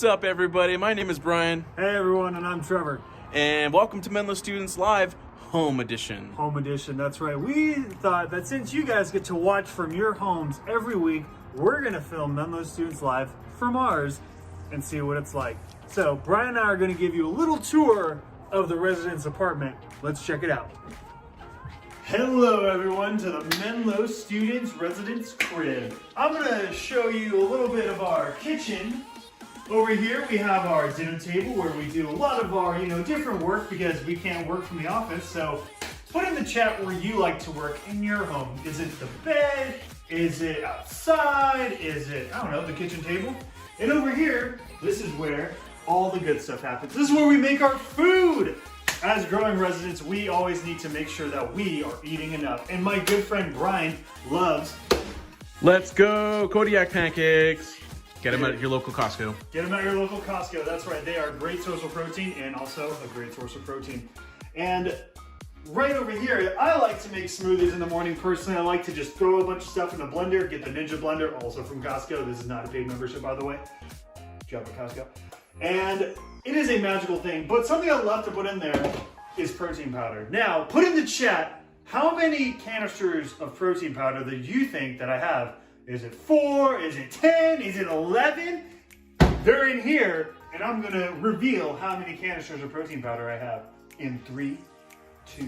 What's up, everybody? My name is Brian. Hey everyone, and I'm Trevor. And welcome to Menlo Students Live Home Edition. Home Edition, that's right. We thought that since you guys get to watch from your homes every week, we're gonna film Menlo Students Live from ours and see what it's like. So Brian and I are gonna give you a little tour of the residence apartment. Let's check it out. Hello everyone to the Menlo Students Residence Crib. I'm gonna show you a little bit of our kitchen. Over here we have our dinner table where we do a lot of our, different work because we can't work from the office. So put in the chat where you like to work in your home. Is it the bed? Is it outside? Is it, the kitchen table? And over here, this is where all the good stuff happens. This is where we make our food. As growing residents, we always need to make sure that we are eating enough. And my good friend Brian loves... Let's go Kodiak pancakes. Get them at your local Costco. Get them at your local Costco. That's right. They are a great source of protein and also a great source of protein. And right over here, I like to make smoothies in the morning. Personally, I like to just throw a bunch of stuff in the blender. Get the Ninja blender, also from Costco. This is not a paid membership, by the way. Job at Costco. And it is a magical thing, but something I love to put in there is protein powder. Now, put in the chat how many canisters of protein powder that you think that I have. Is it 4? Is it 10? Is it 11? They're in here, and I'm gonna reveal how many canisters of protein powder I have in 3, 2,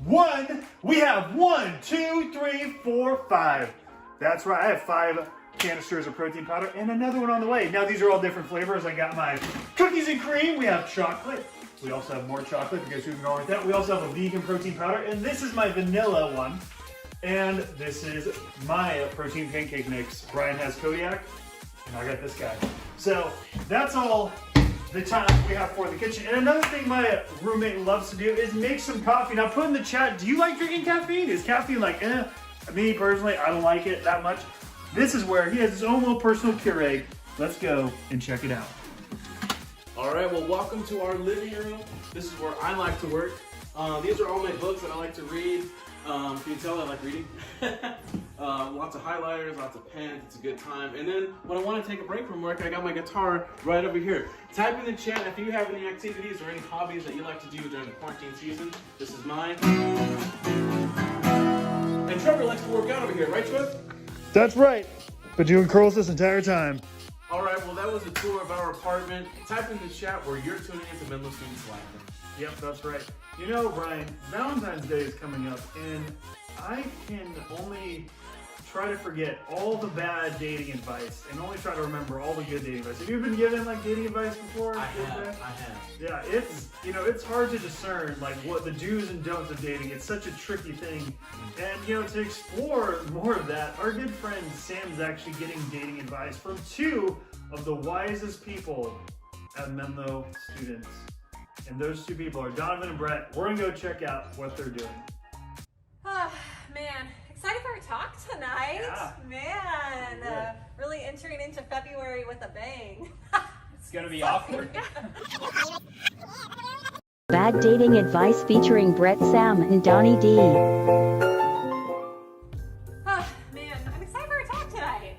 1. We have 1, 2, 3, 4, 5. That's right, I have 5 canisters of protein powder and another one on the way. Now these are all different flavors. I got my cookies and cream. We have chocolate. We also have more chocolate because we can go with that. We also have a vegan protein powder, and this is my vanilla one. And this is my protein pancake mix. Brian has Kodiak, and I got this guy. So that's all the time we have for the kitchen. And another thing my roommate loves to do is make some coffee. Now put in the chat, do you like drinking caffeine? Is caffeine like, Me personally, I don't like it that much. This is where he has his own little personal Keurig. Let's go and check it out. All right, well, welcome to our living room. This is where I like to work. These are all my books that I like to read. Can you tell I like reading? Lots of highlighters, lots of pens, it's a good time. And then when I want to take a break from work, I got my guitar right over here. Type in the chat if you have any activities or any hobbies that you like to do during the quarantine season. This is mine. And Trevor likes to work out over here, right, Trev? That's right. Been doing curls this entire time. All right, well, that was a tour of our apartment. Type in the chat where you're tuning into Menlo Students Live. Yep, that's right. You know, Brian, Valentine's Day is coming up, and I can only try to forget all the bad dating advice and only try to remember all the good dating advice. Have you been given dating advice before? I have. Yeah, it's hard to discern what the do's and don'ts of dating. It's such a tricky thing. And to explore more of that, our good friend Sam's actually getting dating advice from 2 of the wisest people at Menlo Students. And those 2 people are Donovan and Brett. We're gonna go check out what they're doing. Oh, man. Excited for our talk tonight. Yeah. Man, really entering into February with a bang. It's gonna be awkward. Bad dating advice featuring Brett, Sam, and Donnie D. Oh, man, I'm excited for our talk tonight.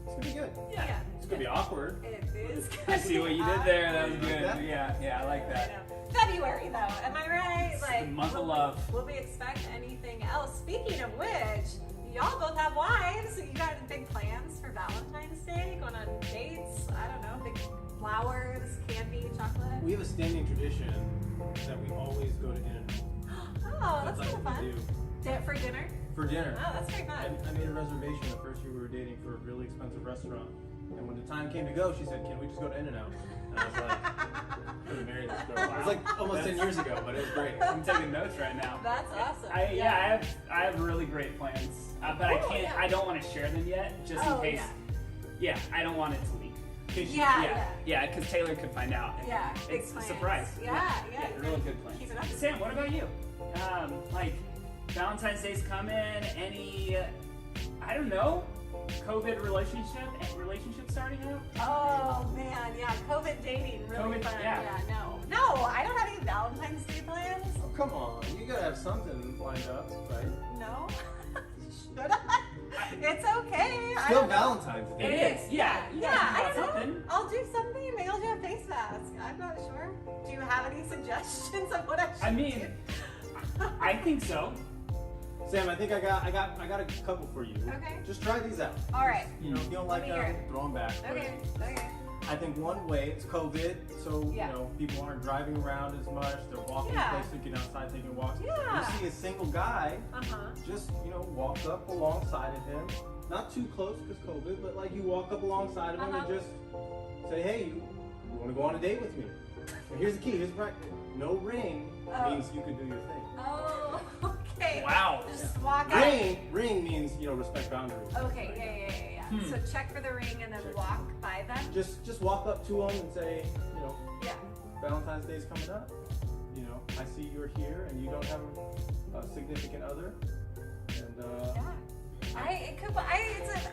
It's gonna be good. Yeah. It's gonna be awkward. It is good. I see what you did there. That was good. Yeah, I like that. February, though. Am I right? It's the month of love. Will we expect anything else? Speaking of which, y'all both have wives. So you got big plans for Valentine's Day? Going on dates? I don't know. Big flowers, candy, chocolate? We have a standing tradition that we always go to In-N-Out. Oh, that's like kind of what we fun. For dinner? For dinner. Oh, that's very fun. I made a reservation the first year we were dating for a really expensive restaurant. And when the time came to go, she said, "Can we just go to In-N-Out?" And I was like, I'm gonna marry this girl. It was like almost 10 years ago, but it was great. I'm taking notes right now. That's awesome. I have really great plans, but I can't. Yeah. I don't want to share them yet, just in case. Yeah, I don't want it to leak. Because Taylor could find out. Yeah, big It's a plans. surprise. Yeah. Really good plans. Keep it up. Sam, what about you? Valentine's Day's coming. Any, I don't know, COVID relationship starting out? Oh man, yeah, COVID dating, really COVID, fun. yeah. No, I don't have any Valentine's Day plans. Oh, come on. You gotta have something lined up, right? No. Should I? It's okay. Still Valentine's Day. It is. Yeah. I don't know. Something. I'll do something. Maybe I'll do a face mask. I'm not sure. Do you have any suggestions of what I should I mean, do? I think so. Sam, I think I got a couple for you. Okay. Just try these out. All right. You know, if you don't like Let me hear them, it. throw them back. Okay. Okay. I think one way, it's COVID, so Yeah. you know, people aren't driving around as much. They're walking Yeah. places, getting outside, taking walks. Yeah. You see a single guy, Uh-huh. just, you know, walk up alongside of him. Not too close because COVID, but like you walk up alongside of him and just say, hey, you want to go on a date with me? And here's the key, here's the practice. No ring means you can do your thing. Oh, okay. Wow. Just walk up. Ring means, you know, respect boundaries. Okay, yeah. So check for the ring and then walk by them. Just walk up to them and say, you know, Yeah. Valentine's Day's coming up. You know, I see you're here and you don't have a significant other. And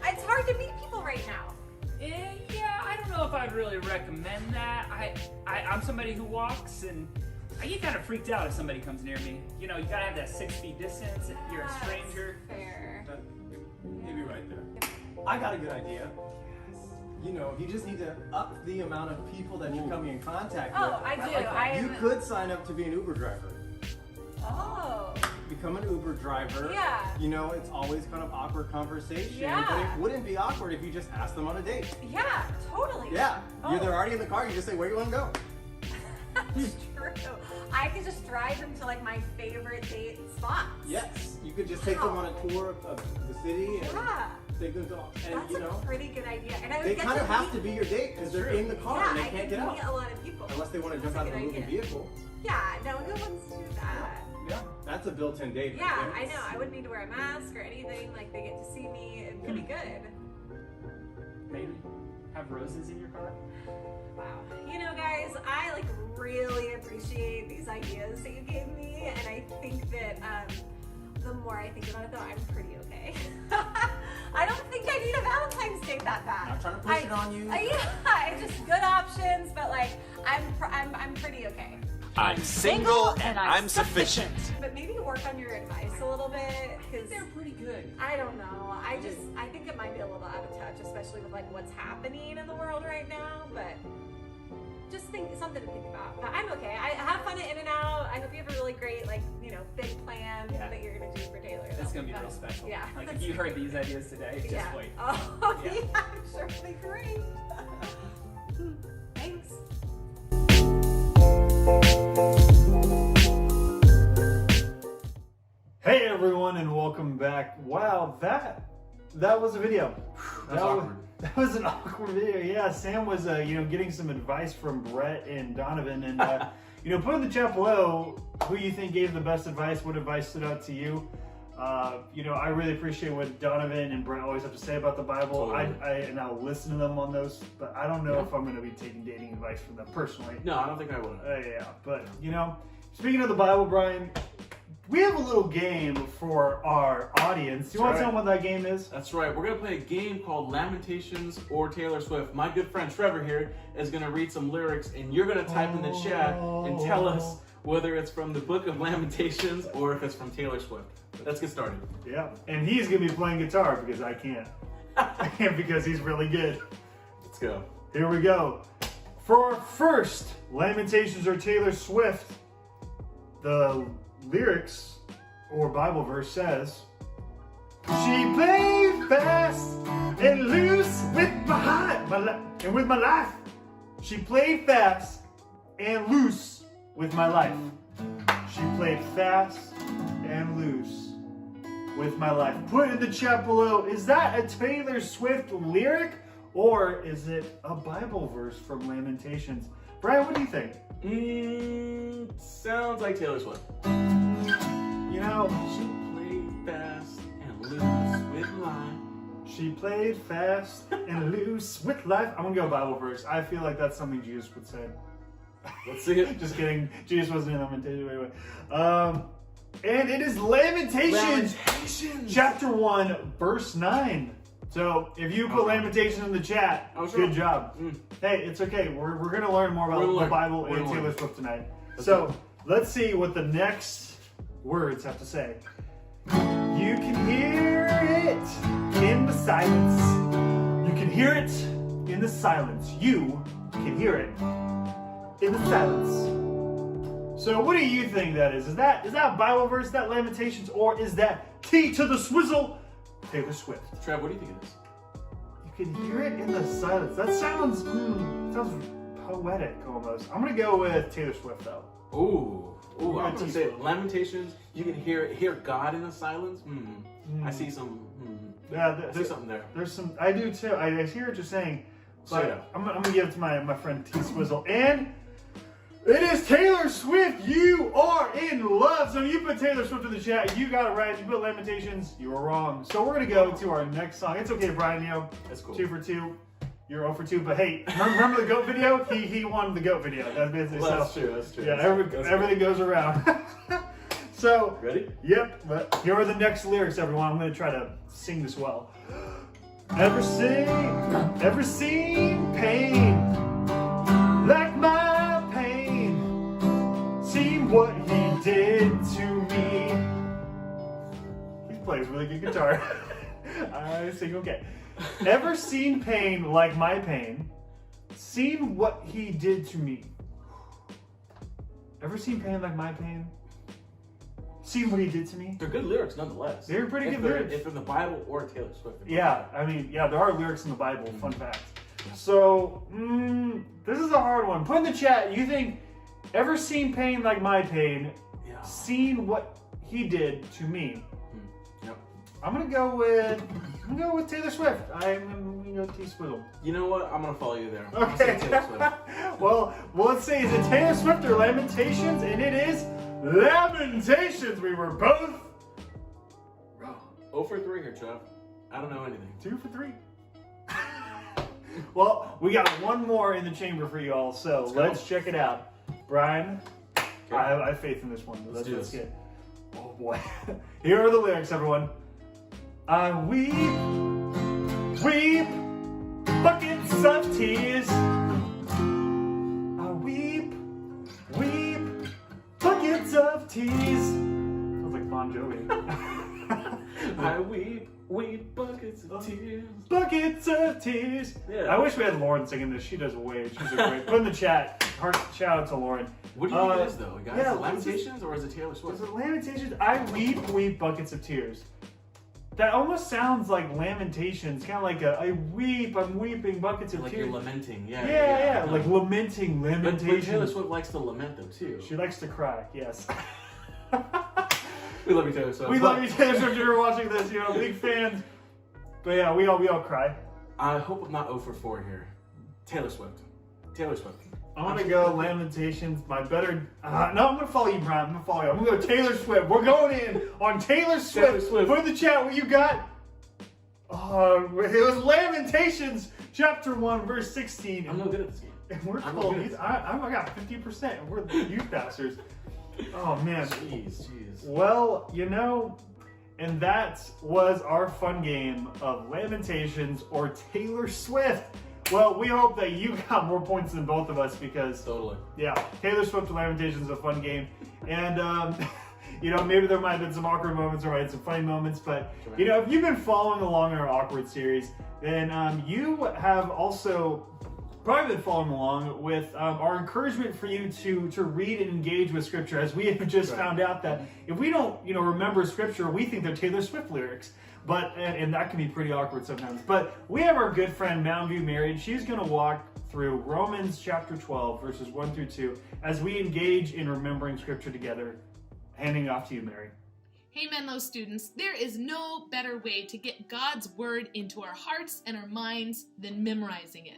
It's hard to meet people right now. Yeah, I don't know if I'd really recommend that. I'm somebody who walks, and I get kind of freaked out if somebody comes near me. You know, you gotta have that 6 feet distance. If you're a stranger. Fair. maybe right there. I got a good idea. You know, you just need to up the amount of people that you're coming in contact with. Oh, I do. You could sign up to be an Uber driver. Oh. Become an Uber driver. Yeah. You know, it's always kind of awkward conversation. Yeah. But it wouldn't be awkward if you just asked them on a date. Yeah, totally. Yeah. Oh. They're already in the car, you just say, where do you want to go? That's true. I could just drive them to like my favorite date spots. Yes. You could just take them on a tour of the city and Yeah. take them to, and That's you know. a pretty good idea. And I would They get kind of have to meet- be your date because they're in the car yeah, and they I can't could get out. meet a lot of people. Unless they want to That's jump a out of a good moving idea. vehicle. Yeah, no, who wants to do that? Yeah. That's a built-in date. Yeah, right I there. know. I wouldn't need to wear a mask or anything. Like, they get to see me. It'd be good. Maybe have roses in your car. Wow. You know, guys, I like really appreciate these ideas that you gave me, and I think that the more I think about it, though, I'm pretty okay. I don't think I need a Valentine's Day that bad. Not trying to push it on you. Yeah, it's just good options, but like I'm pretty okay. I'm single and I'm sufficient. But maybe work on your advice a little bit, because They're pretty good. I don't know. I think it might be a little out of touch, especially with like what's happening in the world right now. But just something to think about. But I'm okay. I have fun at In-N-Out. I hope you have a really great big plan that you're gonna do for Taylor. It's gonna be That'll real special. Yeah. Like if you heard these ideas today, just yeah. wait. Oh Yeah. yeah, I'm sure it'll be great. Thanks. Hey everyone, and welcome back. Wow, that was a video. That's awkward. That was an awkward video. Yeah, Sam was getting some advice from Brett and Donovan, and put in the chat below who you think gave the best advice. What advice stood out to you? I really appreciate what Donovan and Brett always have to say about the Bible. Totally. And I'll listen to them on those, but I don't know if I'm going to be taking dating advice from them personally. No, I don't think I would. Yeah, but speaking of the Bible, Brian, we have a little game for our audience. Do you want to tell them what that game is? That's right. We're going to play a game called Lamentations or Taylor Swift. My good friend Trevor here is going to read some lyrics, and you're going to type in the chat and tell us whether it's from the book of Lamentations or if it's from Taylor Swift. Let's get started. Yeah, and he's going to be playing guitar because I can't. I can't because he's really good. Let's go. Here we go. For our first Lamentations or Taylor Swift, the lyrics or Bible verse says, "She played fast and loose with with my life. She played fast and loose with my life. She played fast and loose with my life." Put in the chat below, is that a Taylor Swift lyric or is it a Bible verse from Lamentations? Brian, what do you think? Sounds like Taylor Swift. She played fast and loose with life. She played fast and loose with life. I'm gonna go Bible verse. I feel like that's something Jesus would say. Let's see it. Just kidding. Jesus wasn't in Lamentations anyway. And it is Lamentations, chapter 1, verse 9. So if you put Lamentations in the chat, good job. Hey, it's okay. We're gonna learn more about the Bible and Taylor Swift tonight. So let's see what the next words have to say. You can hear it in the silence. You can hear it in the silence. You can hear it in the silence. So what do you think that is? Is that a Bible verse, that Lamentations, or is that T to the Swizzle, Taylor Swift? Trev, what do you think it is? You can hear it in the silence. That sounds poetic almost. I'm gonna go with Taylor Swift though. Ooh, I'm gonna say T-Swift. Lamentations. You can hear God in the silence. I see some. Yeah, I see something there. There's some. I do too. I hear what you're saying. Straight But up. I'm gonna give it to my friend T Swizzle, and it is Taylor Swift. You are in love. So you put Taylor Swift in the chat. You got it right. You put Lamentations. You were wrong. So we're gonna go to our next song. It's okay, Brian. That's cool. 2 for 2. You're 0 for 2. But hey, remember the goat video? He won the goat video. That's basically Well, that's true. That's true. Yeah, That's everything goes around. So Ready? Yep. But here are the next lyrics, everyone. I'm gonna try to sing this well. Ever seen pain like my pain? Seen what he did to me. He plays really good guitar. I sing okay. Ever seen pain like my pain? Seen what he did to me. Ever seen pain like my pain? Seen what he did to me? They're good lyrics nonetheless. They're pretty good lyrics. If in the Bible or Taylor Swift. Yeah, I mean, yeah, there are lyrics in the Bible, fun fact. So, this is a hard one. Put in the chat, you think, ever seen pain like my pain? Yeah. Seen what he did to me? Yep. I'm gonna go with Taylor Swift. I'm gonna go T Swizzle. You know what? I'm gonna follow you there. I'm gonna say Okay. Taylor Swift. well, let's see. Is it Taylor Swift or Lamentations? And it is Lamentations. We were both 0 for 3 here, Trev. I don't know anything. 2 for 3. Well, we got one more in the chamber for you all, so let's check it out. Brian, I have faith in this one. Let's do Let's this. get. Oh boy. Here are the lyrics, everyone. I weep buckets of tears. I weep buckets of tears. Sounds like Bon Jovi. I weep buckets of tears. Buckets of tears. Yeah. I wish we had Lauren singing this. She does way. She's a great. Put in the chat. Shout out to Lauren. What do you think it is, though, guys? yeah, is it Lamentations or is it Taylor Swift? Is it Lamentations? I weep buckets of tears. That almost sounds like Lamentations. Kind of like I'm weeping buckets of Like tears. you're lamenting. Yeah, like lamenting, But lamentations. Taylor Swift likes to lament, though, too. She likes to cry. Yes. We love you, Taylor Swift. We love you, Taylor Swift. If you're watching this, you're a big fan. But yeah, we all cry. I hope I'm not 0 for 4 here. Taylor Swift. I'm gonna go Lamentations. My better. No, I'm gonna follow you, Brian. I'm gonna follow you. I'm gonna go Taylor Swift. We're going in on Taylor Swift. Taylor Swift. Put in the chat what you got. It was Lamentations, chapter 1, verse 16. I'm no good at this game. And we're I'm cool. good. I got 50%. And we're the youth pastors. Oh man. Jeez. Well, and that was our fun game of Lamentations or Taylor Swift. Well, we hope that you got more points than both of us because, Totally. yeah, Taylor Swift or Lamentations is a fun game. And, maybe there might have been some awkward moments or some funny moments, but, if you've been following along in our awkward series, then you have also probably been following along with our encouragement for you to read and engage with Scripture, as we have just found out that if we don't, remember Scripture, we think they're Taylor Swift lyrics. But, and that can be pretty awkward sometimes. But we have our good friend, Mountain View Mary. She's going to walk through Romans chapter 12, verses 1 through 2, as we engage in remembering Scripture together. Handing it off to you, Mary. Hey Menlo students, there is no better way to get God's Word into our hearts and our minds than memorizing it.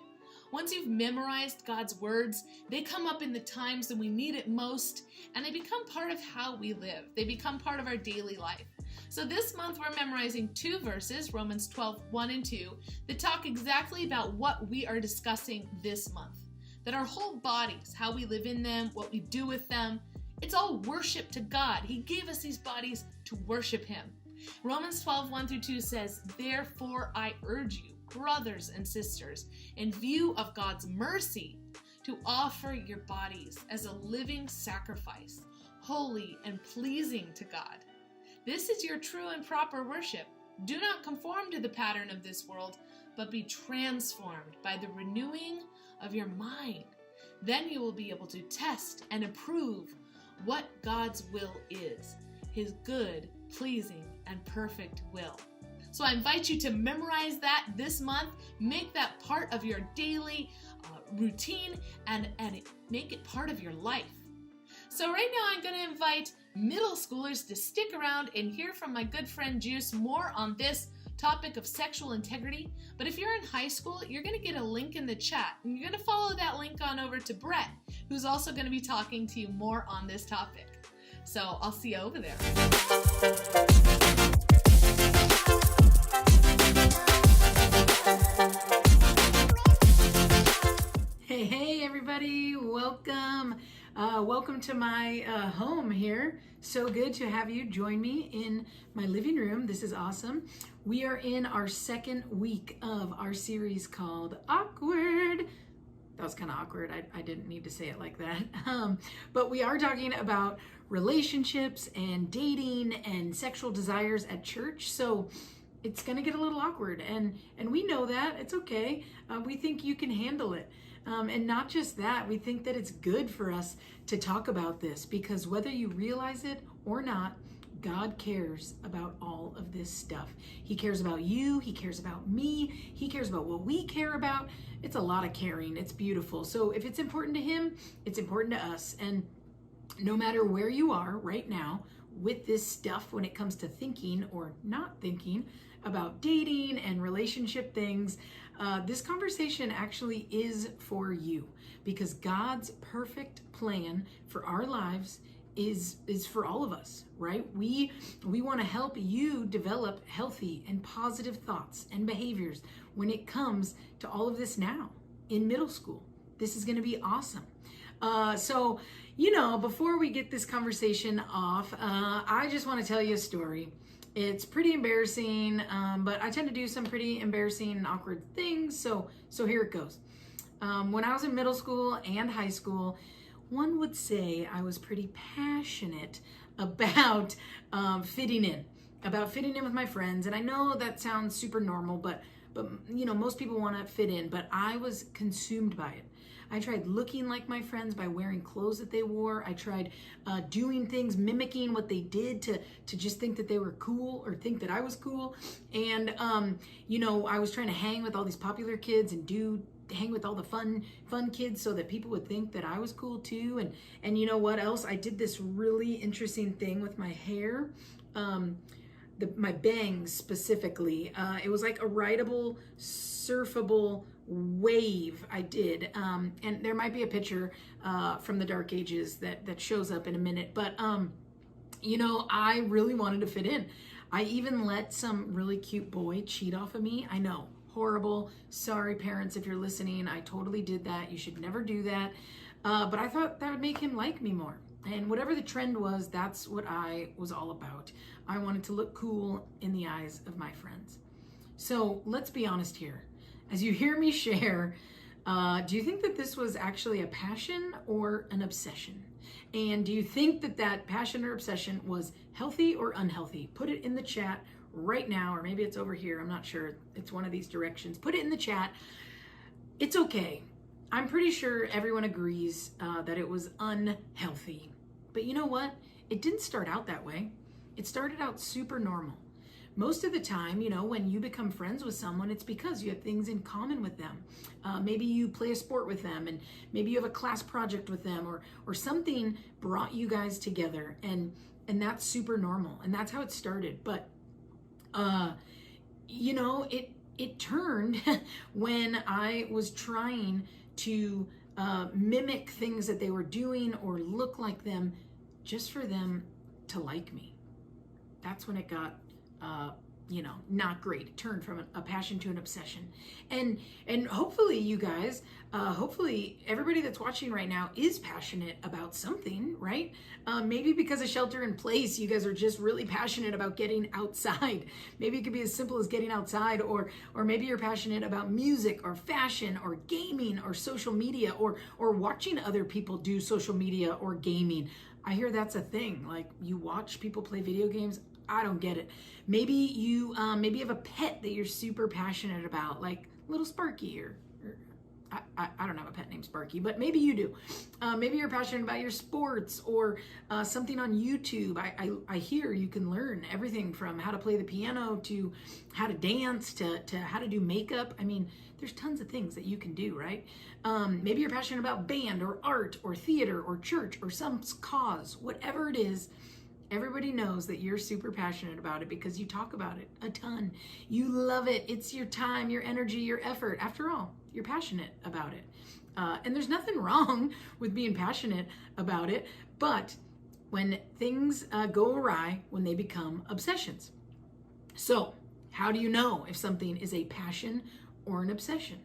Once you've memorized God's words, they come up in the times when we need it most, and they become part of how we live. They become part of our daily life. So this month we're memorizing 2 verses, Romans 12, 1 and 2, that talk exactly about what we are discussing this month. That our whole bodies, how we live in them, what we do with them, it's all worship to God. He gave us these bodies to worship Him. Romans 12, 1 through 2 says, "Therefore I urge you, brothers and sisters, in view of God's mercy, to offer your bodies as a living sacrifice, holy and pleasing to God. This is your true and proper worship. Do not conform to the pattern of this world, but be transformed by the renewing of your mind. Then you will be able to test and approve what God's will is, his good, pleasing, and perfect will. So I invite you to memorize that this month, make that part of your daily routine, and make it part of your life. So right now I'm going to invite middle schoolers to stick around and hear from my good friend Juice more on this topic of sexual integrity. But if you're in high school, you're going to get a link in the chat, and you're going to follow that link on over to Brett, who's also going to be talking to you more on this topic. So I'll see you over there. Hey everybody, welcome. Welcome to my home here. So good to have you join me in my living room. This is awesome. We are in our second week of our series called Awkward. That was kind of awkward. I didn't need to say it like that. But we are talking about relationships and dating and sexual desires at church. So it's going to get a little awkward, and we know that. It's okay. We think you can handle it. And not just that, we think that it's good for us to talk about this, because whether you realize it or not, God cares about all of this stuff. He cares about you. He cares about me. He cares about what we care about. It's a lot of caring. It's beautiful. So if it's important to him, it's important to us. And no matter where you are right now with this stuff, when it comes to thinking or not thinking about dating and relationship things, this conversation actually is for you, because God's perfect plan for our lives is for all of us, right? We want to help you develop healthy and positive thoughts and behaviors when it comes to all of this now in middle school. This is going to be awesome. So, before we get this conversation off, I just want to tell you a story. It's pretty embarrassing, but I tend to do some pretty embarrassing and awkward things, so here it goes. When I was in middle school and high school, one would say I was pretty passionate about fitting in with my friends. And I know that sounds super normal, but most people want to fit in, but I was consumed by it. I tried looking like my friends by wearing clothes that they wore. I tried doing things, mimicking what they did to just think that they were cool or think that I was cool. And, I was trying to hang with all these popular kids and hang with all the fun kids so that people would think that I was cool too. And you know what else? I did this really interesting thing with my hair. My bangs specifically. It was like a rideable, surfable wave I did. And there might be a picture from the dark ages that shows up in a minute. But, I really wanted to fit in. I even let some really cute boy cheat off of me. I know, horrible. Sorry, parents, if you're listening. I totally did that. You should never do that. But I thought that would make him like me more. And whatever the trend was, that's what I was all about. I wanted to look cool in the eyes of my friends. So let's be honest here. As you hear me share, do you think that this was actually a passion or an obsession? And do you think that passion or obsession was healthy or unhealthy? Put it in the chat right now, or maybe it's over here. I'm not sure. It's one of these directions. Put it in the chat. It's okay. I'm pretty sure everyone agrees that it was unhealthy. But you know what? It didn't start out that way. It started out super normal. Most of the time, when you become friends with someone, it's because you have things in common with them. Maybe you play a sport with them, and maybe you have a class project with them, or something brought you guys together, and that's super normal, and that's how it started. But it turned when I was trying to mimic things that they were doing or look like them just for them to like me. That's when it got not great. It turned from a passion to an obsession. And hopefully you guys, hopefully everybody that's watching right now is passionate about something, right? Maybe because of shelter in place, you guys are just really passionate about getting outside. Maybe it could be as simple as getting outside, or maybe you're passionate about music or fashion or gaming or social media or watching other people do social media or gaming. I hear that's a thing. Like, you watch people play video games. I don't get it. Maybe you have a pet that you're super passionate about, like little Sparky or I don't have a pet named Sparky, but maybe you do. Maybe you're passionate about your sports or something on YouTube. I hear you can learn everything from how to play the piano to how to dance to how to do makeup. I mean, there's tons of things that you can do, right? Maybe you're passionate about band or art or theater or church or some cause, whatever it is. Everybody knows that you're super passionate about it because you talk about it a ton. You love it. It's your time, your energy, your effort. After all, you're passionate about it. And there's nothing wrong with being passionate about it, but when things go awry, when they become obsessions. So, how do you know if something is a passion or an obsession?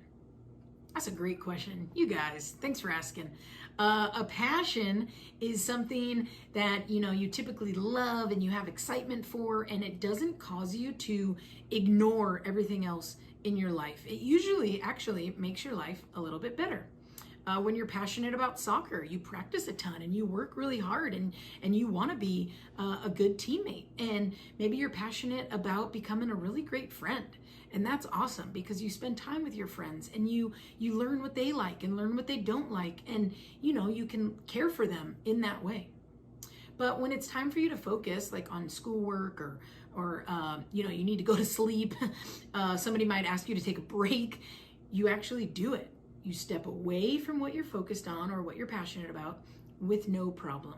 That's a great question. You guys, thanks for asking. A passion is something that, you typically love and you have excitement for, and it doesn't cause you to ignore everything else in your life. It usually actually makes your life a little bit better. When you're passionate about soccer, you practice a ton and you work really hard and you want to be a good teammate. And maybe you're passionate about becoming a really great friend. And that's awesome because you spend time with your friends and you learn what they like and learn what they don't like. And, you can care for them in that way. But when it's time for you to focus like on schoolwork or you need to go to sleep, somebody might ask you to take a break, you actually do it. You step away from what you're focused on or what you're passionate about with no problem.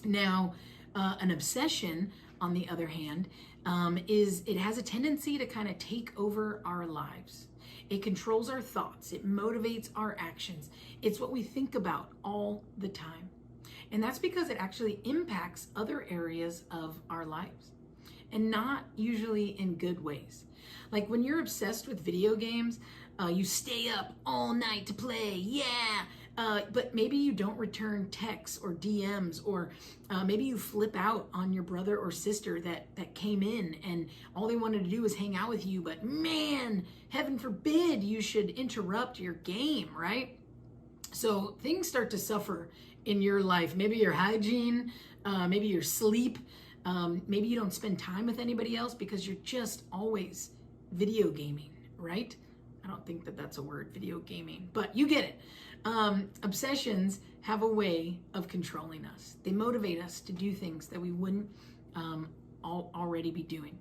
Now, an obsession, on the other hand, it has a tendency to kind of take over our lives. It controls our thoughts. It motivates our actions. It's what we think about all the time. And that's because it actually impacts other areas of our lives, and not usually in good ways. Like when you're obsessed with video games, you stay up all night to play, but maybe you don't return texts or DMs, or maybe you flip out on your brother or sister that came in and all they wanted to do was hang out with you, but man, heaven forbid you should interrupt your game, right? So things start to suffer in your life. Maybe your hygiene, maybe your sleep, maybe you don't spend time with anybody else because you're just always video gaming, right? I don't think that that's a word, video gaming, but you get it. Obsessions have a way of controlling us. They motivate us to do things that we wouldn't already be doing.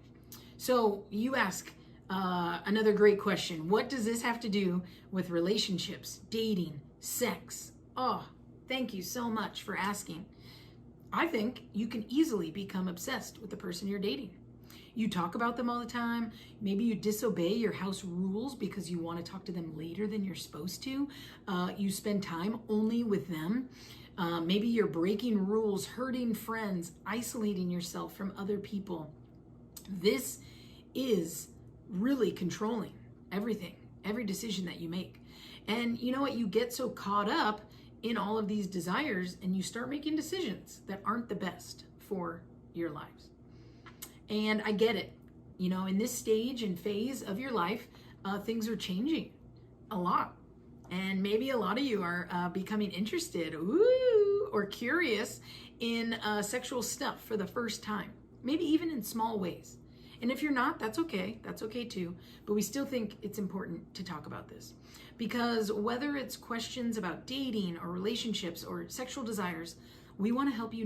So you ask another great question. What does this have to do with relationships, dating, sex? Oh, thank you so much for asking. I think you can easily become obsessed with the person you're dating. You talk about them all the time. Maybe you disobey your house rules because you want to talk to them later than you're supposed to. You spend time only with them. Maybe you're breaking rules, hurting friends, isolating yourself from other people. This is really controlling everything, every decision that you make. And you know what? You get so caught up in all of these desires and you start making decisions that aren't the best for your lives. And I get it. In this stage and phase of your life, things are changing a lot. And maybe a lot of you are becoming interested or curious in sexual stuff for the first time, maybe even in small ways. And if you're not, that's okay. That's okay too. But we still think it's important to talk about this because whether it's questions about dating or relationships or sexual desires, we want to help you